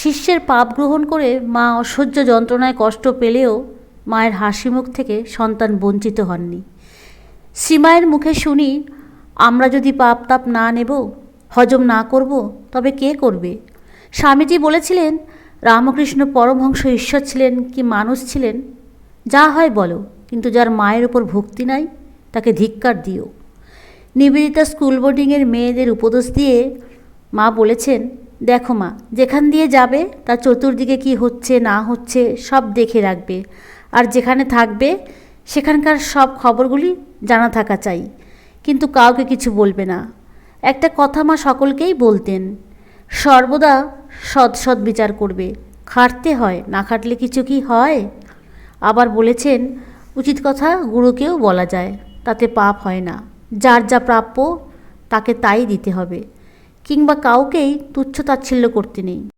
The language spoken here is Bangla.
শিষ্যের পাপ গ্রহণ করে মা অসহ্য যন্ত্রণায় কষ্ট পেলেও মায়ের হাসিমুখ থেকে সন্তান বঞ্চিত হননি। শ্রীমায়ের মুখে শুনি, আমরা যদি পাপ তাপ না নেব, হজম না করব, তবে কে করবে? স্বামীজি বলেছিলেন, রামকৃষ্ণ পরমহংস ঈশ্বর ছিলেন কি মানুষ ছিলেন? যা হয় বলো, কিন্তু যার মায়ের ওপর ভক্তি নাই তাকে ধিক্কার দিও। নিবেদিতা স্কুল বোর্ডিংয়ের মেয়েদের উপদেশ দিয়ে মা বলেছেন, দেখো মা, যেখান দিয়ে যাবে তার চতুর্দিকে কি হচ্ছে না হচ্ছে সব দেখে রাখবে, আর যেখানে থাকবে সেখানকার সব খবরগুলি জানা থাকা চাই, কিন্তু কাউকে কিছু বলবে না। একটা কথা মা সকলকেই বলতেন, সর্বদা সৎ সৎ বিচার করবে, খাটতে হয়, না খাটলে কিছু কি হয়? আবার বলেছেন, উচিত কথা গুরুকেও বলা যায়, তাতে পাপ হয় না, যার যা প্রাপ্য তাকে তাই দিতে হবে, কিংবা কাউকেই তুচ্ছ তাচ্ছিল্য করতে নেই।